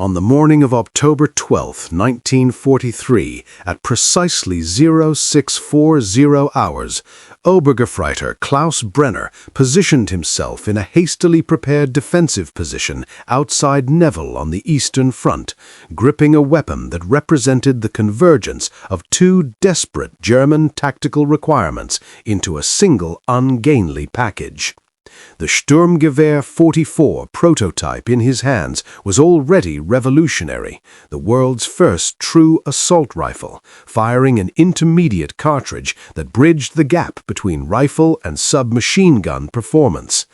On the morning of October 12, 1943, at precisely 0640 hours, Obergefreiter Klaus Brenner positioned himself in a hastily prepared defensive position outside Neville on the Eastern Front, gripping a weapon that represented the convergence of two desperate German tactical requirements into a single ungainly package. The Sturmgewehr 44 prototype in his hands was already revolutionary, the world's first true assault rifle, firing an intermediate cartridge that bridged the gap between rifle and submachine gun performance.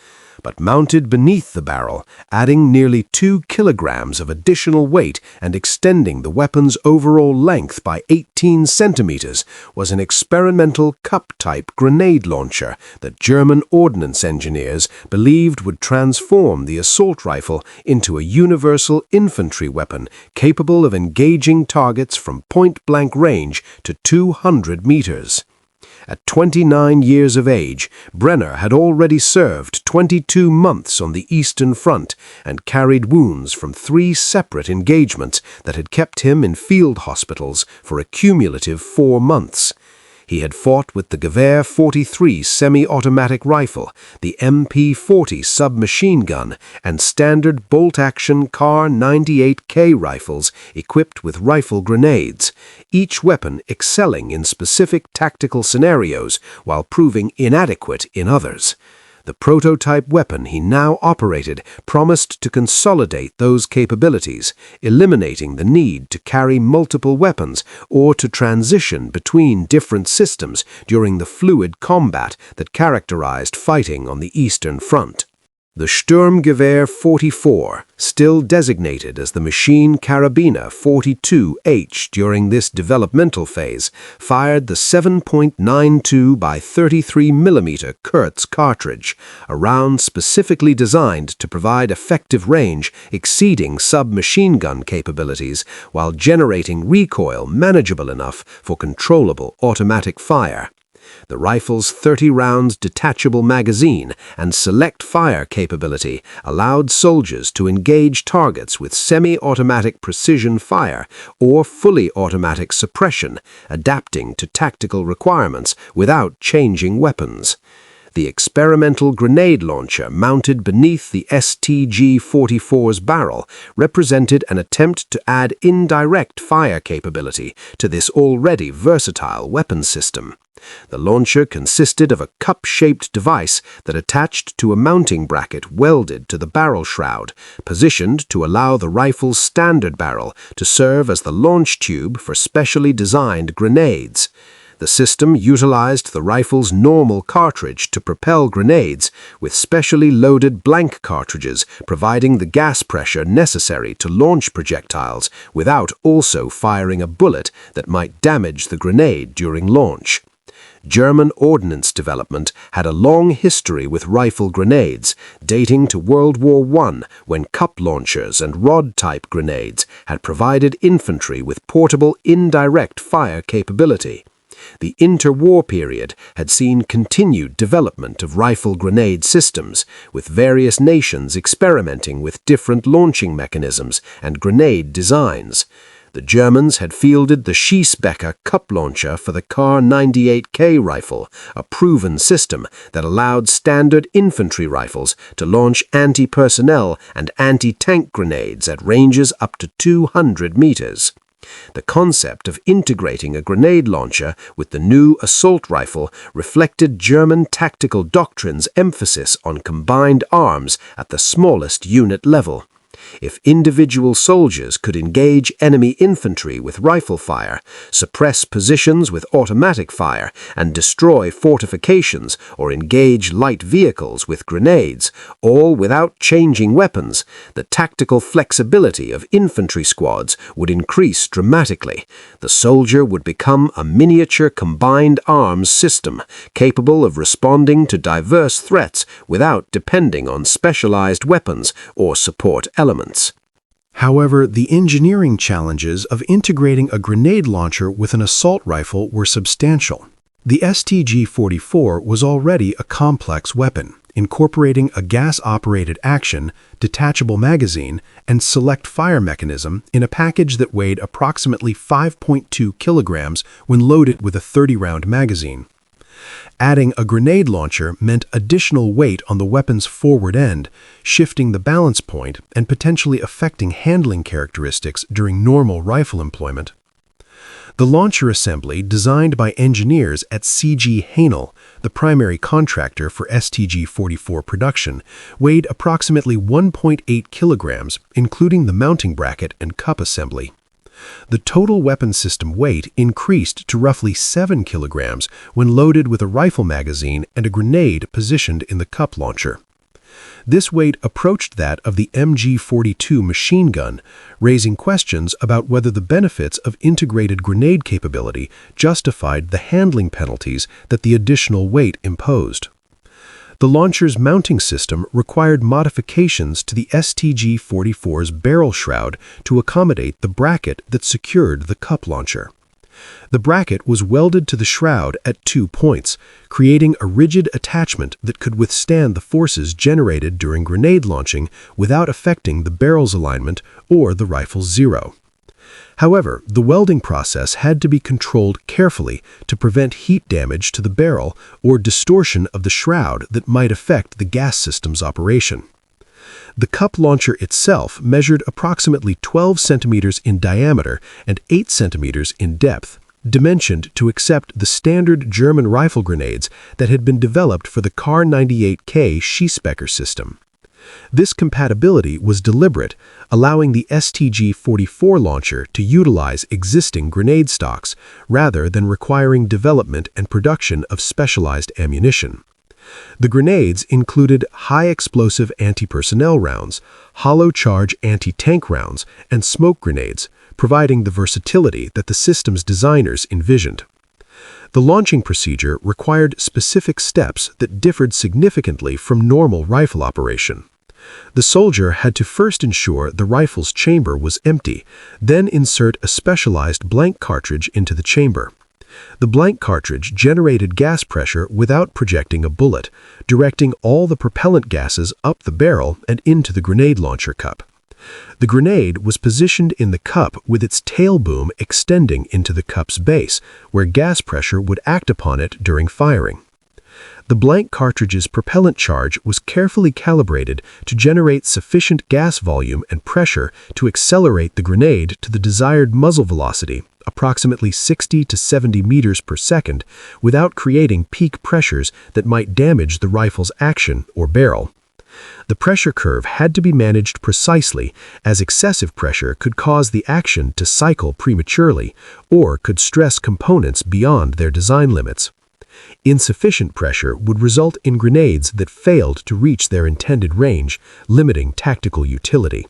But mounted beneath the barrel, adding nearly 2 kilograms of additional weight and extending the weapon's overall length by 18 centimeters, was an experimental cup-type grenade launcher that German ordnance engineers believed would transform the assault rifle into a universal infantry weapon capable of engaging targets from point-blank range to 200 meters. At 29 years of age, Brenner had already served 22 months on the Eastern Front and carried wounds from 3 separate engagements that had kept him in field hospitals for a cumulative 4 months. He had fought with the Gewehr 43 semi-automatic rifle, the MP40 submachine gun, and standard bolt-action Kar 98K rifles equipped with rifle grenades, each weapon excelling in specific tactical scenarios while proving inadequate in others. The prototype weapon he now operated promised to consolidate those capabilities, eliminating the need to carry multiple weapons or to transition between different systems during the fluid combat that characterized fighting on the Eastern Front. The Sturmgewehr 44, still designated as the Machine Carabiner 42H during this developmental phase, fired the 7.92 by 33 mm Kurz cartridge, a round specifically designed to provide effective range exceeding submachine gun capabilities while generating recoil manageable enough for controllable automatic fire. The rifle's 30 rounds detachable magazine and select fire capability allowed soldiers to engage targets with semi-automatic precision fire or fully automatic suppression, adapting to tactical requirements without changing weapons. The experimental grenade launcher mounted beneath the StG 44's barrel represented an attempt to add indirect fire capability to this already versatile weapon system. The launcher consisted of a cup-shaped device that attached to a mounting bracket welded to the barrel shroud, positioned to allow the rifle's standard barrel to serve as the launch tube for specially designed grenades. The system utilized the rifle's normal cartridge to propel grenades, with specially loaded blank cartridges providing the gas pressure necessary to launch projectiles without also firing a bullet that might damage the grenade during launch. German ordnance development had a long history with rifle grenades, dating to World War I, when cup launchers and rod-type grenades had provided infantry with portable indirect fire capability. The interwar period had seen continued development of rifle grenade systems, with various nations experimenting with different launching mechanisms and grenade designs. The Germans had fielded the Schießbecker cup launcher for the Kar 98K rifle, a proven system that allowed standard infantry rifles to launch anti-personnel and anti-tank grenades at ranges up to 200 meters. The concept of integrating a grenade launcher with the new assault rifle reflected German tactical doctrine's emphasis on combined arms at the smallest unit level. If individual soldiers could engage enemy infantry with rifle fire, suppress positions with automatic fire, and destroy fortifications or engage light vehicles with grenades, all without changing weapons, the tactical flexibility of infantry squads would increase dramatically. The soldier would become a miniature combined arms system, capable of responding to diverse threats without depending on specialized weapons or support elements. However, the engineering challenges of integrating a grenade launcher with an assault rifle were substantial. The StG-44 was already a complex weapon, incorporating a gas-operated action, detachable magazine, and select fire mechanism in a package that weighed approximately 5.2 kilograms when loaded with a 30-round magazine. Adding a grenade launcher meant additional weight on the weapon's forward end, shifting the balance point and potentially affecting handling characteristics during normal rifle employment. The launcher assembly, designed by engineers at StG Haenel, the primary contractor for StG-44 production, weighed approximately 1.8 kilograms, including the mounting bracket and cup assembly. The total weapon system weight increased to roughly 7 kilograms when loaded with a rifle magazine and a grenade positioned in the cup launcher. This weight approached that of the MG-42 machine gun, raising questions about whether the benefits of integrated grenade capability justified the handling penalties that the additional weight imposed. The launcher's mounting system required modifications to the StG-44's barrel shroud to accommodate the bracket that secured the cup launcher. The bracket was welded to the shroud at 2 points, creating a rigid attachment that could withstand the forces generated during grenade launching without affecting the barrel's alignment or the rifle's zero. However, the welding process had to be controlled carefully to prevent heat damage to the barrel or distortion of the shroud that might affect the gas system's operation. The cup launcher itself measured approximately 12 centimeters in diameter and 8 centimeters in depth, dimensioned to accept the standard German rifle grenades that had been developed for the Kar 98K Schießbecher system. This compatibility was deliberate, allowing the StG-44 launcher to utilize existing grenade stocks rather than requiring development and production of specialized ammunition. The grenades included high-explosive anti-personnel rounds, hollow-charge anti-tank rounds, and smoke grenades, providing the versatility that the system's designers envisioned. The launching procedure required specific steps that differed significantly from normal rifle operation. The soldier had to first ensure the rifle's chamber was empty, then insert a specialized blank cartridge into the chamber. The blank cartridge generated gas pressure without projecting a bullet, directing all the propellant gases up the barrel and into the grenade launcher cup. The grenade was positioned in the cup with its tail boom extending into the cup's base, where gas pressure would act upon it during firing. The blank cartridge's propellant charge was carefully calibrated to generate sufficient gas volume and pressure to accelerate the grenade to the desired muzzle velocity, approximately 60 to 70 meters per second, without creating peak pressures that might damage the rifle's action or barrel. The pressure curve had to be managed precisely, as excessive pressure could cause the action to cycle prematurely or could stress components beyond their design limits. Insufficient pressure would result in grenades that failed to reach their intended range, limiting tactical utility.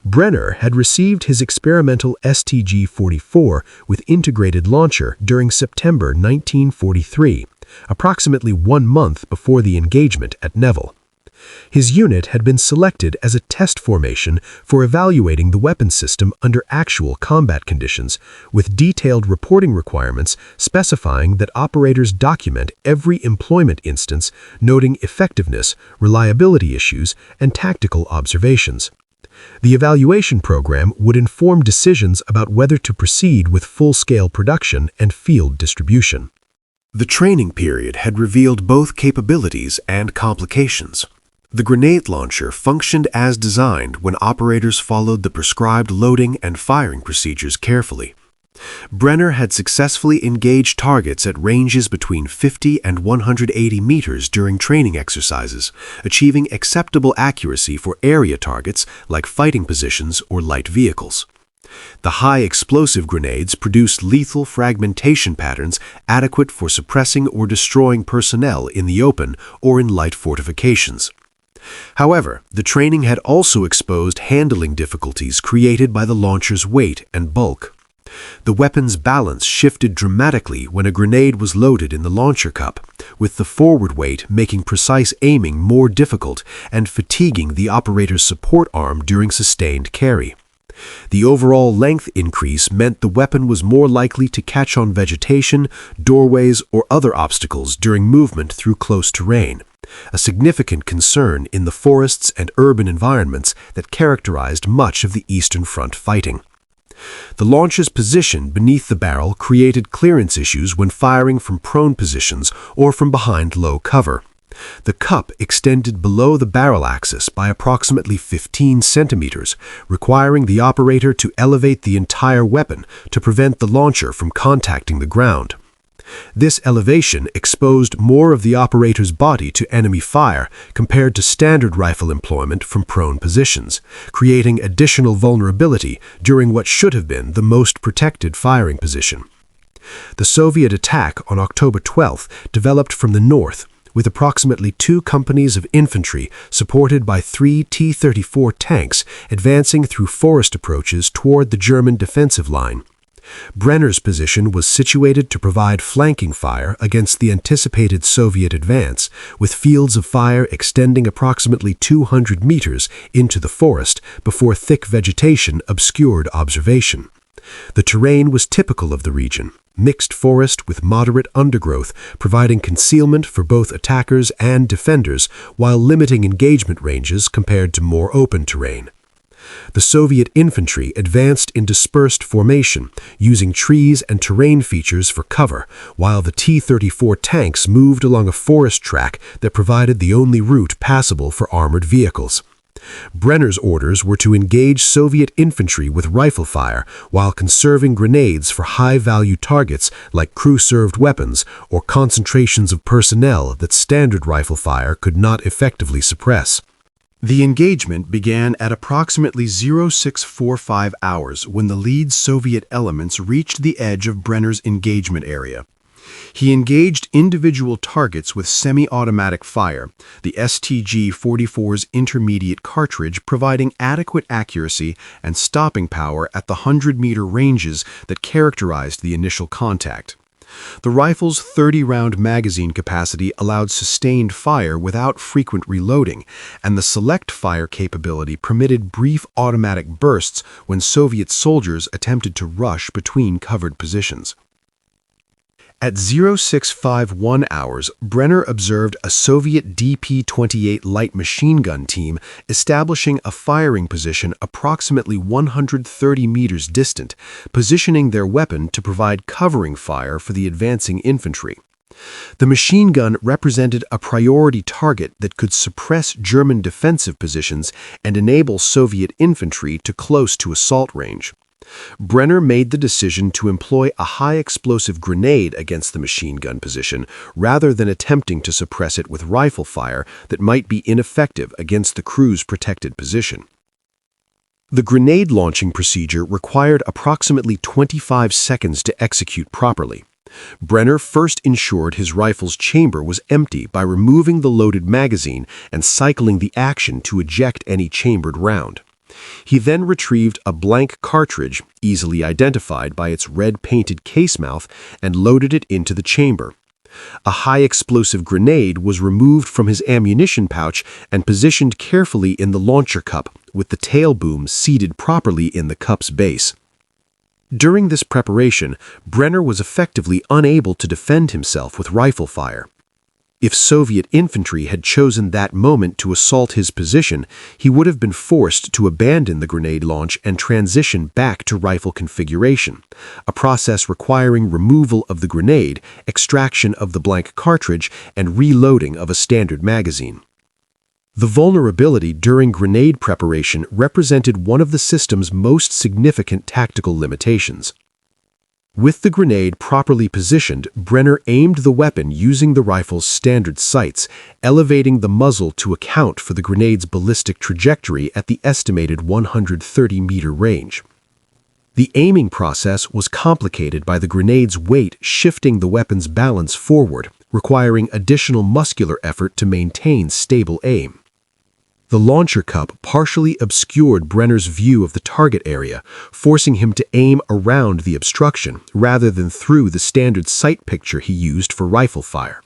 Brenner had received his experimental StG-44 with integrated launcher during September 1943, approximately 1 month before the engagement at Neville. His unit had been selected as a test formation for evaluating the weapon system under actual combat conditions, with detailed reporting requirements specifying that operators document every employment instance, noting effectiveness, reliability issues, and tactical observations. The evaluation program would inform decisions about whether to proceed with full-scale production and field distribution. The training period had revealed both capabilities and complications. The grenade launcher functioned as designed when operators followed the prescribed loading and firing procedures carefully. Brenner had successfully engaged targets at ranges between 50 and 180 meters during training exercises, achieving acceptable accuracy for area targets like fighting positions or light vehicles. The high-explosive grenades produced lethal fragmentation patterns adequate for suppressing or destroying personnel in the open or in light fortifications. However, the training had also exposed handling difficulties created by the launcher's weight and bulk. The weapon's balance shifted dramatically when a grenade was loaded in the launcher cup, with the forward weight making precise aiming more difficult and fatiguing the operator's support arm during sustained carry. The overall length increase meant the weapon was more likely to catch on vegetation, doorways, or other obstacles during movement through close terrain, a significant concern in the forests and urban environments that characterized much of the Eastern Front fighting. The launcher's position beneath the barrel created clearance issues when firing from prone positions or from behind low cover. The cup extended below the barrel axis by approximately 15 centimeters, requiring the operator to elevate the entire weapon to prevent the launcher from contacting the ground. This elevation exposed more of the operator's body to enemy fire compared to standard rifle employment from prone positions, creating additional vulnerability during what should have been the most protected firing position. The Soviet attack on October 12th developed from the north, with approximately 2 companies of infantry supported by 3 T-34 tanks advancing through forest approaches toward the German defensive line. Brenner's position was situated to provide flanking fire against the anticipated Soviet advance, with fields of fire extending approximately 200 meters into the forest before thick vegetation obscured observation. The terrain was typical of the region, mixed forest with moderate undergrowth, providing concealment for both attackers and defenders while limiting engagement ranges compared to more open terrain. The Soviet infantry advanced in dispersed formation, using trees and terrain features for cover, while the T-34 tanks moved along a forest track that provided the only route passable for armored vehicles. Brenner's orders were to engage Soviet infantry with rifle fire while conserving grenades for high-value targets like crew-served weapons or concentrations of personnel that standard rifle fire could not effectively suppress. The engagement began at approximately 0645 hours when the lead Soviet elements reached the edge of Brenner's engagement area. He engaged individual targets with semi-automatic fire, the StG 44's intermediate cartridge providing adequate accuracy and stopping power at the 100-meter ranges that characterized the initial contact. The rifle's 30-round magazine capacity allowed sustained fire without frequent reloading, and the select fire capability permitted brief automatic bursts when Soviet soldiers attempted to rush between covered positions. At 0651 hours, Brenner observed a Soviet DP-28 light machine gun team establishing a firing position approximately 130 meters distant, positioning their weapon to provide covering fire for the advancing infantry. The machine gun represented a priority target that could suppress German defensive positions and enable Soviet infantry to close to assault range. Brenner made the decision to employ a high-explosive grenade against the machine gun position rather than attempting to suppress it with rifle fire that might be ineffective against the crew's protected position. The grenade launching procedure required approximately 25 seconds to execute properly. Brenner first ensured his rifle's chamber was empty by removing the loaded magazine and cycling the action to eject any chambered round. He then retrieved a blank cartridge, easily identified by its red-painted case mouth, and loaded it into the chamber. A high-explosive grenade was removed from his ammunition pouch and positioned carefully in the launcher cup, with the tail boom seated properly in the cup's base. During this preparation, Brenner was effectively unable to defend himself with rifle fire. If Soviet infantry had chosen that moment to assault his position, he would have been forced to abandon the grenade launch and transition back to rifle configuration, a process requiring removal of the grenade, extraction of the blank cartridge, and reloading of a standard magazine. The vulnerability during grenade preparation represented one of the system's most significant tactical limitations. With the grenade properly positioned, Brenner aimed the weapon using the rifle's standard sights, elevating the muzzle to account for the grenade's ballistic trajectory at the estimated 130-meter range. The aiming process was complicated by the grenade's weight shifting the weapon's balance forward, requiring additional muscular effort to maintain stable aim. The launcher cup partially obscured Brenner's view of the target area, forcing him to aim around the obstruction rather than through the standard sight picture he used for rifle fire.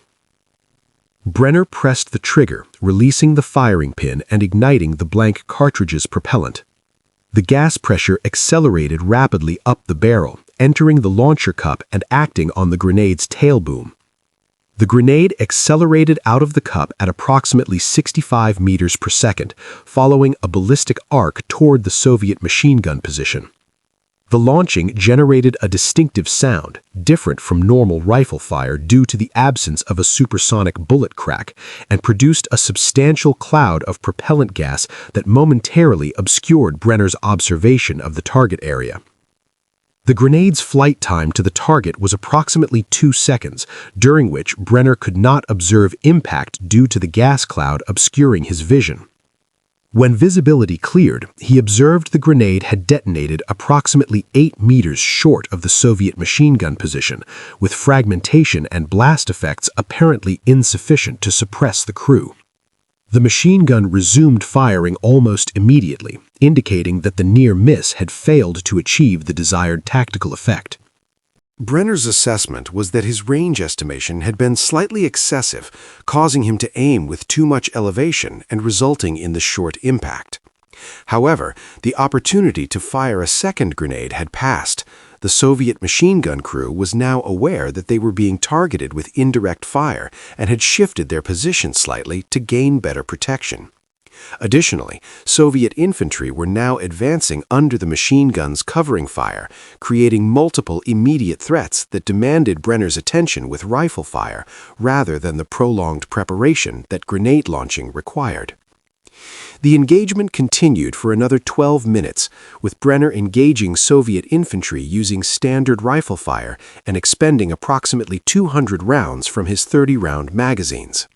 Brenner pressed the trigger, releasing the firing pin and igniting the blank cartridge's propellant. The gas pressure accelerated rapidly up the barrel, entering the launcher cup and acting on the grenade's tail boom. The grenade accelerated out of the cup at approximately 65 meters per second, following a ballistic arc toward the Soviet machine gun position. The launching generated a distinctive sound, different from normal rifle fire due to the absence of a supersonic bullet crack, and produced a substantial cloud of propellant gas that momentarily obscured Brenner's observation of the target area. The grenade's flight time to the target was approximately 2 seconds, during which Brenner could not observe impact due to the gas cloud obscuring his vision. When visibility cleared, he observed the grenade had detonated approximately 8 meters short of the Soviet machine gun position, with fragmentation and blast effects apparently insufficient to suppress the crew. The machine gun resumed firing almost immediately, indicating that the near miss had failed to achieve the desired tactical effect. Brenner's assessment was that his range estimation had been slightly excessive, causing him to aim with too much elevation and resulting in the short impact. However, the opportunity to fire a second grenade had passed. The Soviet machine gun crew was now aware that they were being targeted with indirect fire and had shifted their position slightly to gain better protection. Additionally, Soviet infantry were now advancing under the machine gun's covering fire, creating multiple immediate threats that demanded Brenner's attention with rifle fire rather than the prolonged preparation that grenade launching required. The engagement continued for another 12 minutes, with Brenner engaging Soviet infantry using standard rifle fire and expending approximately 200 rounds from his 30-round magazines.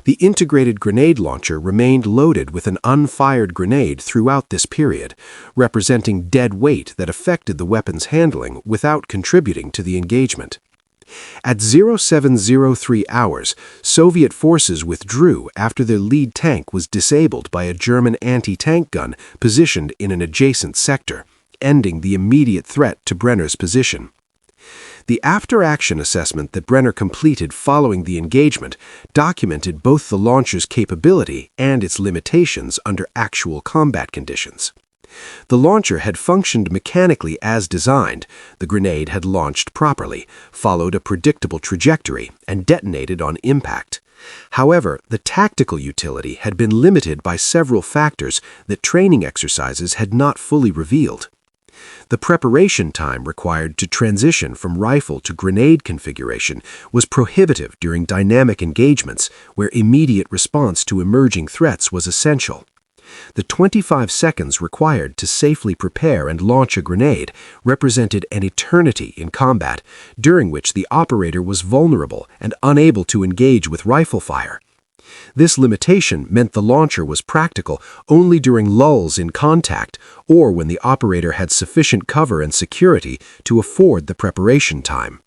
The integrated grenade launcher remained loaded with an unfired grenade throughout this period, representing dead weight that affected the weapon's handling without contributing to the engagement. At 0703 hours, Soviet forces withdrew after their lead tank was disabled by a German anti-tank gun positioned in an adjacent sector, ending the immediate threat to Brenner's position. The after-action assessment that Brenner completed following the engagement documented both the launcher's capability and its limitations under actual combat conditions. The launcher had functioned mechanically as designed, the grenade had launched properly, followed a predictable trajectory, and detonated on impact. However, the tactical utility had been limited by several factors that training exercises had not fully revealed. The preparation time required to transition from rifle to grenade configuration was prohibitive during dynamic engagements where immediate response to emerging threats was essential. The 25 seconds required to safely prepare and launch a grenade represented an eternity in combat, during which the operator was vulnerable and unable to engage with rifle fire. This limitation meant the launcher was practical only during lulls in contact or when the operator had sufficient cover and security to afford the preparation time.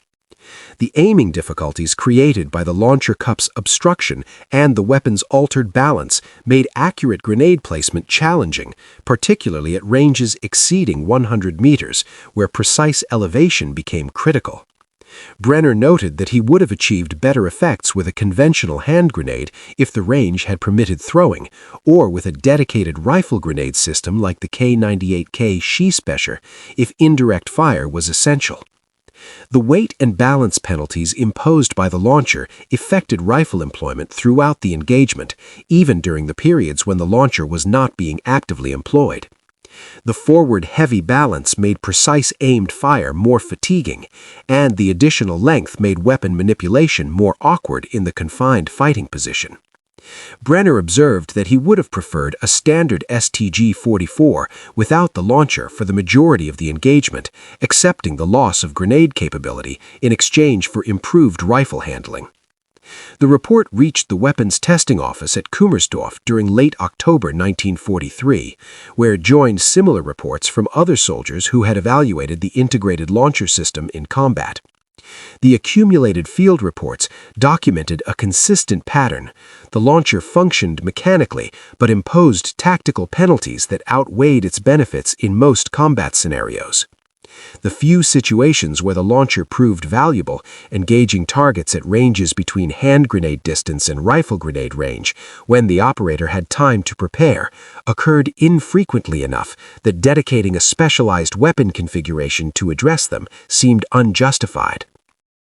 The aiming difficulties created by the launcher cup's obstruction and the weapon's altered balance made accurate grenade placement challenging, particularly at ranges exceeding 100 meters, where precise elevation became critical. Brenner noted that he would have achieved better effects with a conventional hand grenade if the range had permitted throwing, or with a dedicated rifle grenade system like the K98K Skispecher if indirect fire was essential. The weight and balance penalties imposed by the launcher affected rifle employment throughout the engagement, even during the periods when the launcher was not being actively employed. The forward heavy balance made precise aimed fire more fatiguing, and the additional length made weapon manipulation more awkward in the confined fighting position. Brenner observed that he would have preferred a standard StG 44 without the launcher for the majority of the engagement, accepting the loss of grenade capability in exchange for improved rifle handling. The report reached the weapons testing office at Kummersdorf during late October 1943, where it joined similar reports from other soldiers who had evaluated the integrated launcher system in combat. The accumulated field reports documented a consistent pattern. The launcher functioned mechanically, but imposed tactical penalties that outweighed its benefits in most combat scenarios. The few situations where the launcher proved valuable, engaging targets at ranges between hand grenade distance and rifle grenade range, when the operator had time to prepare, occurred infrequently enough that dedicating a specialized weapon configuration to address them seemed unjustified.